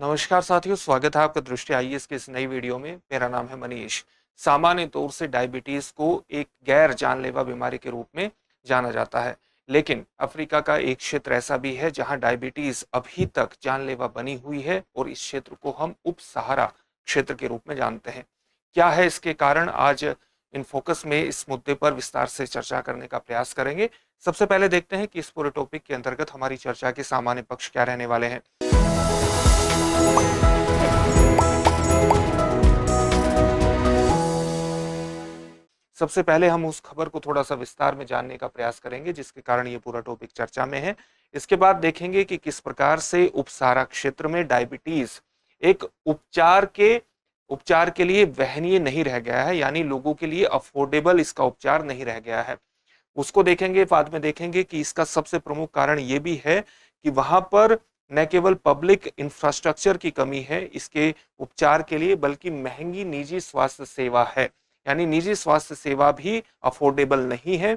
नमस्कार साथियों, स्वागत है आपका दृष्टि आईएएस की इस नई वीडियो में। मेरा नाम है मनीष। सामान्य तौर से डायबिटीज को एक गैर जानलेवा बीमारी के रूप में जाना जाता है, लेकिन अफ्रीका का एक क्षेत्र ऐसा भी है जहां डायबिटीज अभी तक जानलेवा बनी हुई है और इस क्षेत्र को हम उप सहारा क्षेत्र के रूप में जानते हैं। क्या है इसके कारण, आज इन फोकस में इस मुद्दे पर विस्तार से चर्चा करने का प्रयास करेंगे। सबसे पहले देखते हैं कि इस पूरे टॉपिक के अंतर्गत हमारी चर्चा के सामान्य पक्ष क्या रहने वाले हैं। सबसे पहले हम उस खबर को थोड़ा सा विस्तार में जानने का प्रयास करेंगे जिसके कारण ये पूरा टॉपिक चर्चा में है। इसके बाद देखेंगे कि किस प्रकार से उपसारा क्षेत्र में डायबिटीज एक उपचार के लिए वहनीय नहीं रह गया है, यानी लोगों के लिए अफोर्डेबल इसका उपचार नहीं रह गया है। उसको देखेंगे, बाद में देखेंगे कि इसका सबसे प्रमुख कारण ये भी है कि वहां पर न केवल पब्लिक इंफ्रास्ट्रक्चर की कमी है इसके उपचार के लिए, बल्कि महंगी निजी स्वास्थ्य सेवा है, यानी निजी स्वास्थ्य सेवा भी अफोर्डेबल नहीं है,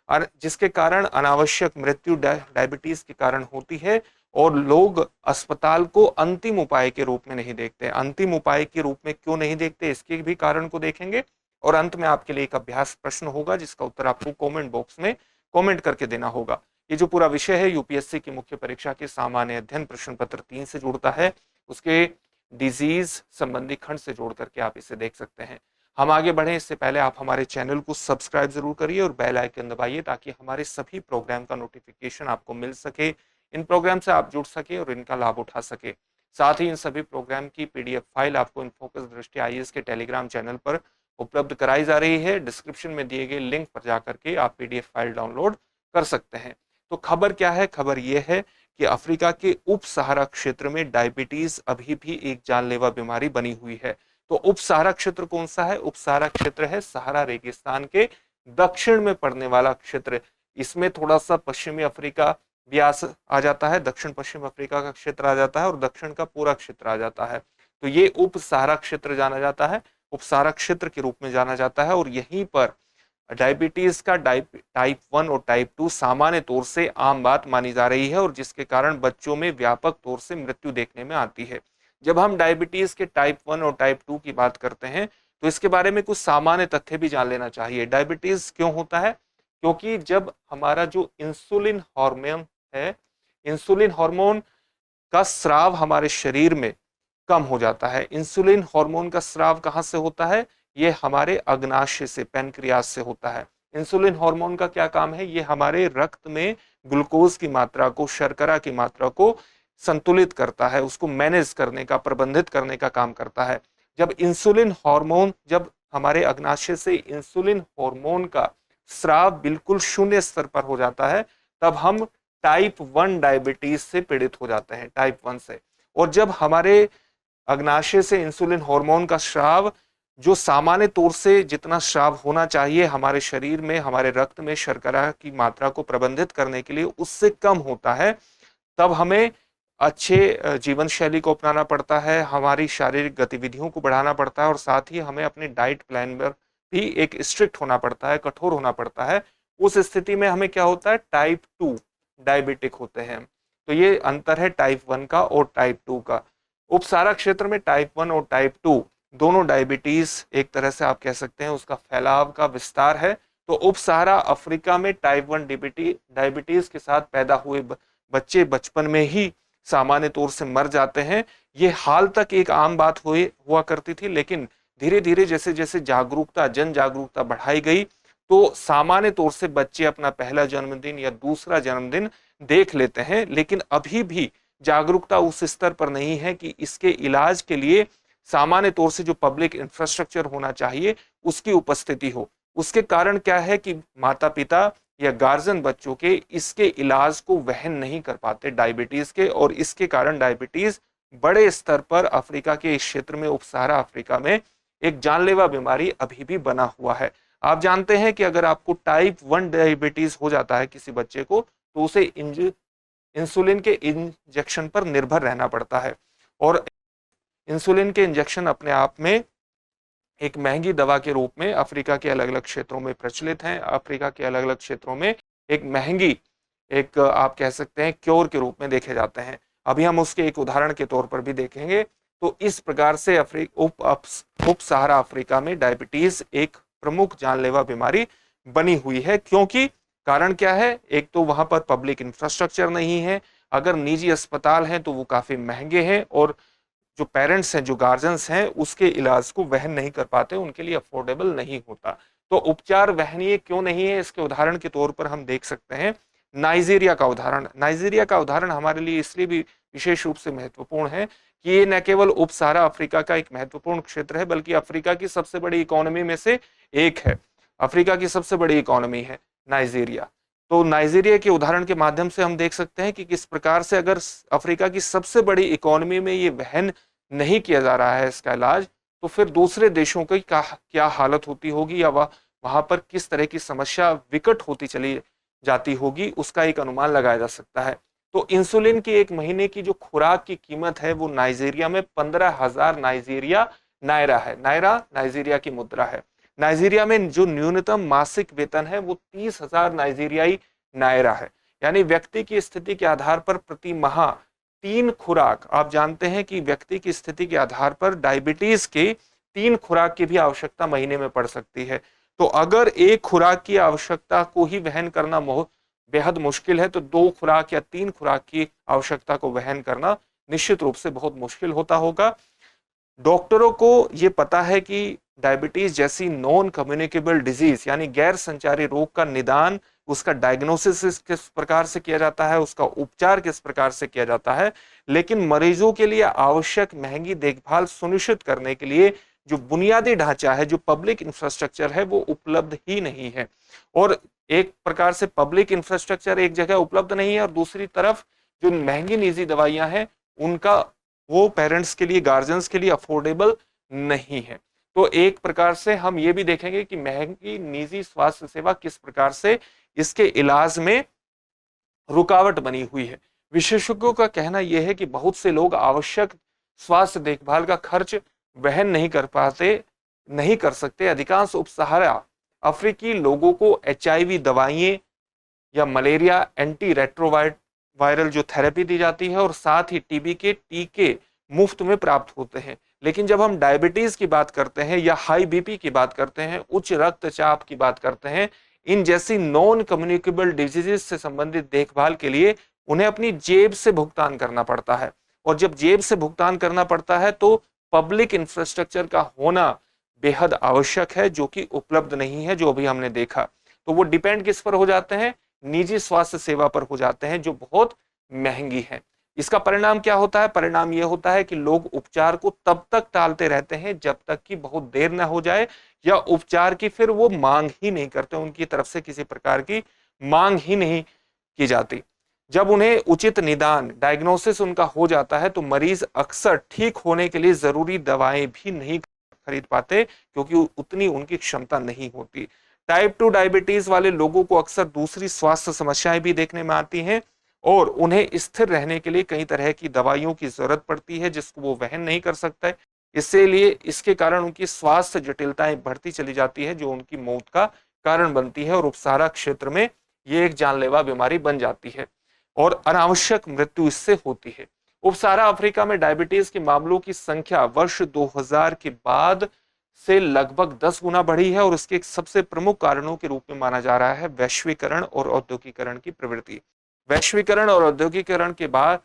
और जिसके कारण अनावश्यक मृत्यु डायबिटीज के कारण होती है। और लोग अस्पताल को अंतिम उपाय के रूप में नहीं देखते। अंतिम उपाय के रूप में क्यों नहीं देखते, इसके भी कारण को देखेंगे। और अंत में आपके लिए एक अभ्यास प्रश्न होगा जिसका उत्तर आपको कमेंट बॉक्स में कमेंट करके देना होगा। ये जो पूरा विषय है यूपीएससी की मुख्य परीक्षा के सामान्य अध्ययन प्रश्न पत्र 3 से जुड़ता है, उसके डिजीज संबंधी खंड से जोड़ करके आप इसे देख सकते हैं। हम आगे बढ़े इससे पहले आप हमारे चैनल को सब्सक्राइब जरूर करिए और बेल आइकन दबाइए ताकि हमारे सभी प्रोग्राम का नोटिफिकेशन आपको मिल सके, इन प्रोग्राम से आप जुड़ सके और इनका लाभ उठा सके। साथ ही इन सभी प्रोग्राम की पीडीएफ फाइल आपको इनफोकस दृष्टि आईएएस के टेलीग्राम चैनल पर उपलब्ध कराई जा रही है। डिस्क्रिप्शन में दिए गए लिंक पर जाकर के आप पीडीएफ फाइल डाउनलोड कर सकते हैं। तो खबर क्या है? खबर यह है कि अफ्रीका के उप सहारा क्षेत्र में डायबिटीज अभी भी एक जानलेवा बीमारी बनी हुई है। तो उप सहारा क्षेत्र कौन सा है? उप सहारा क्षेत्र है सहारा रेगिस्तान के दक्षिण में पड़ने वाला क्षेत्र। इसमें थोड़ा सा पश्चिमी अफ्रीका भी आ जाता है, दक्षिण पश्चिम अफ्रीका का क्षेत्र आ जाता है और दक्षिण का पूरा क्षेत्र आ जाता है। तो ये उप सहारा क्षेत्र जाना जाता है, उप सहारा क्षेत्र के रूप में जाना जाता है। और यहीं पर डायबिटीज का टाइप 1 और टाइप 2 सामान्य तौर से आम बात मानी जा रही है और जिसके कारण बच्चों में व्यापक तौर से मृत्यु देखने में आती है। जब हम डायबिटीज के टाइप 1 और टाइप 2 की बात करते हैं तो इसके बारे में कुछ सामान्य तथ्य भी जान लेना चाहिए। डायबिटीज क्यों होता है? क्योंकि जब हमारा जो इंसुलिन हार्मोन है, इंसुलिन हार्मोन का स्राव हमारे शरीर में कम हो जाता है। इंसुलिन हार्मोन का स्राव कहां से होता है? ये हमारे अग्नाशय से, पैनक्रियास से होता है। इंसुलिन हार्मोन का क्या काम है? ये हमारे रक्त में ग्लूकोज की मात्रा को, शर्करा की मात्रा को संतुलित करता है, उसको मैनेज करने का, प्रबंधित करने का काम करता है। जब हमारे अग्नाशय से इंसुलिन हार्मोन का स्राव बिल्कुल शून्य स्तर पर हो जाता है, तब हम टाइप 1 डायबिटीज से पीड़ित हो जाते हैं, टाइप 1 से। और जब हमारे अग्नाशय से इंसुलिन हार्मोन का स्राव, जो सामान्य तौर से जितना स्राव होना चाहिए हमारे शरीर में, हमारे रक्त में शर्करा की मात्रा को प्रबंधित करने के लिए, उससे कम होता है, तब हमें अच्छे जीवन शैली को अपनाना पड़ता है, हमारी शारीरिक गतिविधियों को बढ़ाना पड़ता है और साथ ही हमें अपने डाइट प्लान पर भी एक स्ट्रिक्ट होना पड़ता है, कठोर होना पड़ता है। उस स्थिति में हमें क्या होता है? टाइप 2 डायबिटिक होते हैं। तो ये अंतर है टाइप 1 का और टाइप 2 का। उपसारा क्षेत्र में टाइप 1 और टाइप 2 दोनों डायबिटीज एक तरह से आप कह सकते हैं उसका फैलाव का विस्तार है। तो उपसारा अफ्रीका में टाइप 1 डायबिटीज के साथ पैदा हुए बच्चे बचपन में ही सामान्य तौर से मर जाते हैं। ये हाल तक एक आम बात हुआ करती थी, लेकिन धीरे धीरे जैसे जैसे जन जागरूकता बढ़ाई गई तो सामान्य तौर से बच्चे अपना पहला जन्मदिन या दूसरा जन्मदिन देख लेते हैं। लेकिन अभी भी जागरूकता उस स्तर पर नहीं है कि इसके इलाज के लिए सामान्य तौर से जो पब्लिक इंफ्रास्ट्रक्चर होना चाहिए उसकी उपस्थिति हो। उसके कारण क्या है कि माता पिता या गार्जियन बच्चों के इसके इलाज को वहन नहीं कर पाते डायबिटीज के, और इसके कारण डायबिटीज बड़े स्तर पर अफ्रीका के इस क्षेत्र में, उपसहारा अफ्रीका में एक जानलेवा बीमारी अभी भी बना हुआ है। आप जानते हैं कि अगर आपको टाइप 1 डायबिटीज हो जाता है किसी बच्चे को, तो उसे इंसुलिन के इंजेक्शन पर निर्भर रहना पड़ता है। और इंसुलिन के इंजेक्शन अपने आप में एक महंगी दवा के रूप में अफ्रीका के अलग अलग क्षेत्रों में प्रचलित हैं। अफ्रीका के अलग अलग क्षेत्रों में एक महंगी, एक आप कह सकते हैं क्योर के रूप में देखे जाते हैं। अभी हम उसके एक उदाहरण के तौर पर भी देखेंगे। तो इस प्रकार से उप सहारा अफ्रीका में डायबिटीज एक प्रमुख जानलेवा बीमारी बनी हुई है। क्योंकि कारण क्या है? एक तो वहां पर पब्लिक इंफ्रास्ट्रक्चर नहीं है, अगर निजी अस्पताल हैं तो वो काफी महंगे हैं, और जो पेरेंट्स हैं, जो गार्जियंस हैं, उसके इलाज को वहन नहीं कर पाते, उनके लिए अफोर्डेबल नहीं होता। तो उपचार वहनीय क्यों नहीं है, इसके उदाहरण के तौर पर हम देख सकते हैं नाइजीरिया का उदाहरण। नाइजीरिया का उदाहरण हमारे लिए इसलिए भी विशेष रूप से महत्वपूर्ण है कि ये न केवल उप सहारा अफ्रीका का एक महत्वपूर्ण क्षेत्र है, बल्कि अफ्रीका की सबसे बड़ी इकोनॉमी में से एक है। अफ्रीका की सबसे बड़ी इकोनॉमी है नाइजीरिया। तो नाइजीरिया के उदाहरण के माध्यम से हम देख सकते हैं कि किस प्रकार से अगर अफ्रीका की सबसे बड़ी इकोनॉमी में ये वहन नहीं किया जा रहा है इसका इलाज, तो फिर दूसरे देशों की क्या हालत होती होगी, या वहां पर किस तरह की समस्या विकट होती चली जाती होगी, उसका एक अनुमान लगाया जा सकता है। तो इंसुलिन की एक महीने की जो खुराक की कीमत है वो नाइजीरिया में 15,000 नाइजीरिया नायरा है। नायरा नाइजीरिया की मुद्रा है। नाइजीरिया में जो न्यूनतम मासिक वेतन है वो 30,000 नाइजीरियाई नायरा है। यानी व्यक्ति की स्थिति के आधार पर प्रति माह 3 खुराक, आप जानते हैं कि व्यक्ति की स्थिति के आधार पर डायबिटीज के 3 खुराक की भी आवश्यकता महीने में पड़ सकती है। तो अगर एक खुराक की आवश्यकता को ही वहन करना बेहद मुश्किल है, तो 2 खुराक या 3 खुराक की आवश्यकता को वहन करना निश्चित रूप से बहुत मुश्किल होता होगा। डॉक्टरों को ये पता है कि डायबिटीज जैसी नॉन कम्युनिकेबल डिजीज, यानी गैर संचारी रोग का निदान, उसका डायग्नोसिस किस प्रकार से किया जाता है, उसका उपचार किस प्रकार से किया जाता है, लेकिन मरीजों के लिए आवश्यक महंगी देखभाल सुनिश्चित करने के लिए जो बुनियादी ढांचा है, जो पब्लिक इंफ्रास्ट्रक्चर है, वो उपलब्ध ही नहीं है। और एक प्रकार से पब्लिक इंफ्रास्ट्रक्चर एक जगह उपलब्ध नहीं है, और दूसरी तरफ जो महंगी निजी दवाइयां हैं उनका वो पेरेंट्स के लिए, गार्जियंस के लिए अफोर्डेबल नहीं है। तो एक प्रकार से हम ये भी देखेंगे कि महंगी निजी स्वास्थ्य सेवा किस प्रकार से इसके इलाज में रुकावट बनी हुई है। विशेषज्ञों का कहना यह है कि बहुत से लोग आवश्यक स्वास्थ्य देखभाल का खर्च वहन नहीं कर सकते। अधिकांश उपसहारा अफ्रीकी लोगों को HIV दवाइयां या मलेरिया एंटी रेट्रोवायरल जो थेरेपी दी जाती है, और साथ ही TB के टीके मुफ्त में प्राप्त होते हैं। लेकिन जब हम डायबिटीज की बात करते हैं, या हाई BP की बात करते हैं, उच्च रक्तचाप की बात करते हैं, इन जैसी नॉन कम्युनिकेबल डिजीजेस से संबंधित देखभाल के लिए उन्हें अपनी जेब से भुगतान करना पड़ता है। और जब जेब से भुगतान करना पड़ता है तो पब्लिक इंफ्रास्ट्रक्चर का होना बेहद आवश्यक है, जो कि उपलब्ध नहीं है, जो अभी हमने देखा। तो वो डिपेंड किस पर हो जाते हैं? निजी स्वास्थ्य सेवा पर हो जाते हैं, जो बहुत महंगी है। इसका परिणाम क्या होता है? परिणाम यह होता है कि लोग उपचार को तब तक टालते रहते हैं जब तक कि बहुत देर न हो जाए, या उपचार की फिर वो मांग ही नहीं करते, उनकी तरफ से किसी प्रकार की मांग ही नहीं की जाती। जब उन्हें उचित निदान, डायग्नोसिस उनका हो जाता है, तो मरीज अक्सर ठीक होने के लिए जरूरी दवाएं भी नहीं खरीद पाते, क्योंकि उतनी उनकी क्षमता नहीं होती। टाइप 2 डायबिटीज वाले लोगों को अक्सर दूसरी स्वास्थ्य समस्याएं भी देखने में आती हैं, और उन्हें स्थिर रहने के लिए कई तरह की दवाइयों की जरूरत पड़ती है, जिसको वो वहन नहीं कर सकते। इसके कारण उनकी स्वास्थ्य जटिलताएं बढ़ती चली जाती है, जो उनकी मौत का कारण बनती है, और उपसहारा क्षेत्र में ये एक जानलेवा बीमारी बन जाती है, और अनावश्यक मृत्यु इससे होती है। उपसहारा अफ्रीका में डायबिटीज के मामलों की संख्या वर्ष 2000 के बाद से लगभग 10 गुना बढ़ी है, और इसके एक सबसे प्रमुख कारणों के रूप में माना जा रहा है वैश्वीकरण और औद्योगिकरण की प्रवृत्ति। वैश्वीकरण और औद्योगिकरण के बाद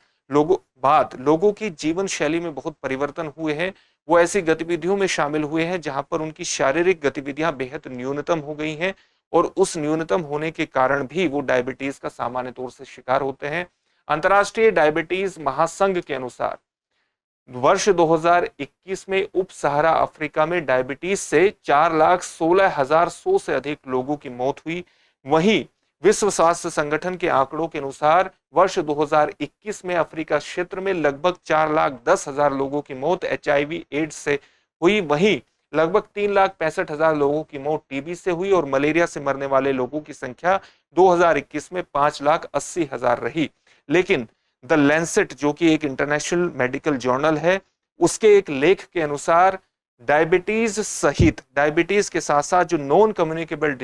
लोगों की जीवन शैली में बहुत परिवर्तन हुए हैं। वो ऐसी गतिविधियों में शामिल हुए हैं जहां पर उनकी शारीरिक गतिविधियां बेहद न्यूनतम हो गई हैं, और उस न्यूनतम होने के कारण भी वो डायबिटीज का सामान्य तौर से शिकार होते हैं। अंतर्राष्ट्रीय डायबिटीज महासंघ के अनुसार वर्ष 2021 में उप सहारा अफ्रीका में डायबिटीज से 4,16,100 से अधिक लोगों की मौत हुई। वहीं विश्व स्वास्थ्य संगठन के आंकड़ों के अनुसार वर्ष 2021 में अफ्रीका क्षेत्र में लगभग 4,10,000 लोगों की मौत HIV एड्स से हुई। वहीं लगभग 3,65,000 लोगों की मौत TB से हुई, और मलेरिया से मरने वाले लोगों की संख्या 2021 में 5,80,000 रही। लेकिन द लैंसेट, जो कि एक इंटरनेशनल मेडिकल जर्नल है, उसके एक लेख के अनुसार डायबिटीज के साथ साथ जो नॉन कम्युनिकेबल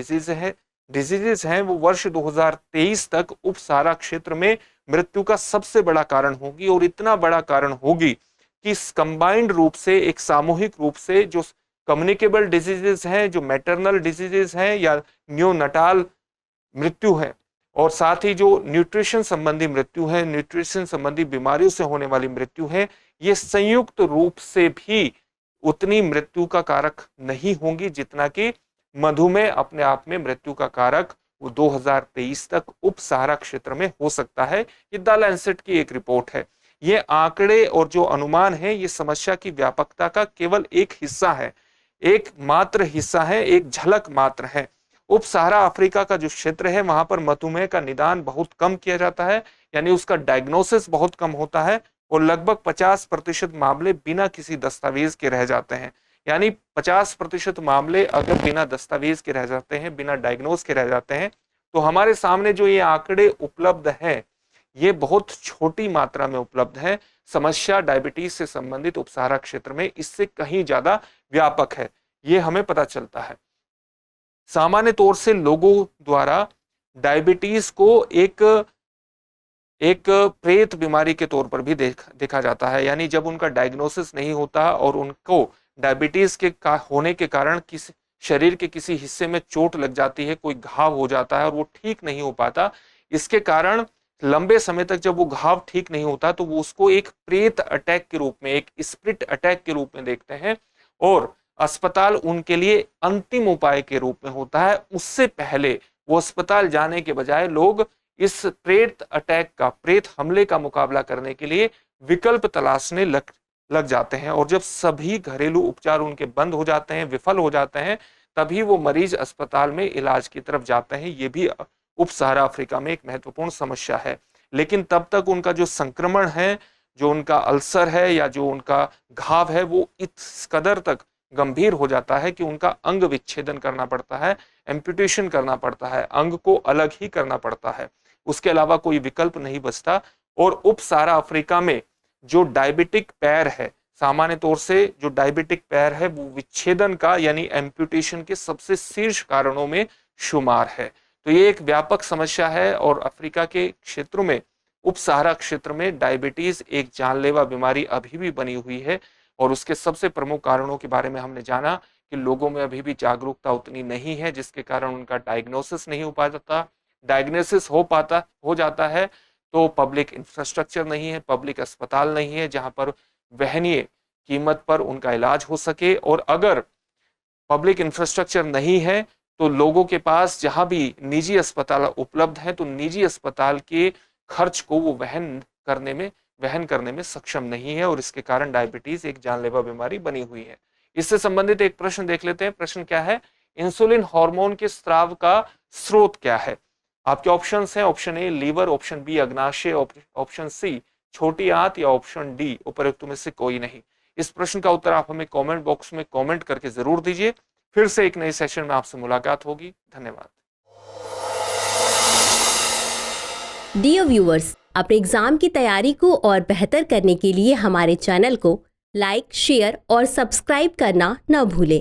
डिजीजेस हैं वो वर्ष 2023 तक उप सहारा क्षेत्र में मृत्यु का सबसे बड़ा कारण होगी, और इतना बड़ा कारण होगी कि कंबाइंड रूप से, एक सामूहिक रूप से जो कम्युनिकेबल डिजीजेस हैं, जो मैटरनल डिजीजेस हैं या न्यूनटाल मृत्यु है, और साथ ही जो न्यूट्रिशन संबंधी मृत्यु है, न्यूट्रिशन संबंधी बीमारियों से होने वाली मृत्यु है, ये संयुक्त रूप से भी उतनी मृत्यु का कारक नहीं होंगी जितना कि मधुमेह अपने आप में मृत्यु का कारक वो 2023 तक उप सहारा क्षेत्र में हो सकता है। ये द लैंसेट की एक रिपोर्ट है। ये आंकड़े और जो अनुमान है, ये समस्या की व्यापकता का केवल एक हिस्सा है, एक मात्र हिस्सा है, एक झलक मात्र है। उप सहारा अफ्रीका का जो क्षेत्र है, वहां पर मधुमेह का निदान बहुत कम किया जाता है, यानी उसका डायग्नोसिस बहुत कम होता है, और लगभग 50% मामले बिना किसी दस्तावेज के रह जाते हैं। यानी 50% मामले अगर बिना दस्तावेज के रह जाते हैं, बिना डायग्नोज के रह जाते हैं, तो हमारे सामने जो ये आंकड़े उपलब्ध हैं, ये बहुत छोटी मात्रा में उपलब्ध है। समस्या डायबिटीज से संबंधित उप सहारा क्षेत्र में इससे कहीं ज्यादा व्यापक है, ये हमें पता चलता है। सामान्य तौर से लोगों द्वारा डायबिटीज को एक प्रेत बीमारी के तौर पर भी देखा जाता है, यानी जब उनका डायग्नोसिस नहीं होता और उनको डायबिटीज के होने के कारण किसी शरीर के किसी हिस्से में चोट लग जाती है, कोई घाव हो जाता है और वो ठीक नहीं हो पाता, इसके कारण लंबे समय तक जब वो घाव ठीक नहीं होता तो वो उसको एक प्रेत अटैक के रूप में, एक स्प्लिट अटैक के रूप में देखते हैं, और अस्पताल उनके लिए अंतिम उपाय के रूप में होता है। उससे पहले वो अस्पताल जाने के बजाय लोग इस प्रेत अटैक का, प्रेत हमले का मुकाबला करने के लिए विकल्प तलाशने लग जाते हैं, और जब सभी घरेलू उपचार उनके बंद हो जाते हैं, विफल हो जाते हैं, तभी वो मरीज अस्पताल में इलाज की तरफ जाते हैं। ये भी उप सहारा अफ्रीका में एक महत्वपूर्ण समस्या है। लेकिन तब तक उनका जो संक्रमण है, जो उनका अल्सर है या जो उनका घाव है, वो इस कदर तक गंभीर हो जाता है कि उनका अंग विच्छेदन करना पड़ता है, एम्पुटेशन करना पड़ता है, अंग को अलग ही करना पड़ता है, उसके अलावा कोई विकल्प नहीं बचता। और उप सहारा अफ्रीका में जो डायबिटिक पैर है, सामान्य तौर से जो डायबिटिक पैर है वो विच्छेदन का यानी एम्पुटेशन के सबसे शीर्ष कारणों में शुमार है। तो ये एक व्यापक समस्या है, और अफ्रीका के क्षेत्रों में, उप सहारा क्षेत्र में डायबिटीज एक जानलेवा बीमारी अभी भी बनी हुई है, और उसके सबसे प्रमुख कारणों के बारे में हमने जाना कि लोगों में अभी भी जागरूकता उतनी नहीं है, जिसके कारण उनका डायग्नोसिस नहीं हो पाता। डायग्नोसिस हो जाता है तो पब्लिक इंफ्रास्ट्रक्चर नहीं है, पब्लिक अस्पताल नहीं है जहां पर वहनीय कीमत पर उनका इलाज हो सके, और अगर पब्लिक इंफ्रास्ट्रक्चर नहीं है तो लोगों के पास जहां भी निजी अस्पताल उपलब्ध है, तो निजी अस्पताल के खर्च को वो वहन करने में सक्षम नहीं है, और इसके कारण डायबिटीज एक जानलेवा बीमारी बनी हुई है। इससे संबंधित एक प्रश्न देख लेते हैं। प्रश्न क्या है? इंसुलिन हार्मोन के स्राव का स्रोत क्या है? आपके ऑप्शंस हैं, option A liver, option B अग्नाशय, ऑप्शन सी छोटी आंत, या ऑप्शन डी उपरोक्त में से कोई नहीं। इस प्रश्न का उत्तर आप हमें कमेंट बॉक्स में कमेंट करके जरूर दीजिए। फिर से एक नए सेशन में आपसे मुलाकात होगी। धन्यवाद। डियर व्यूअर्स, अपने एग्जाम की तैयारी को और बेहतर करने के लिए हमारे चैनल को लाइक, शेयर और सब्सक्राइब करना न भूलें।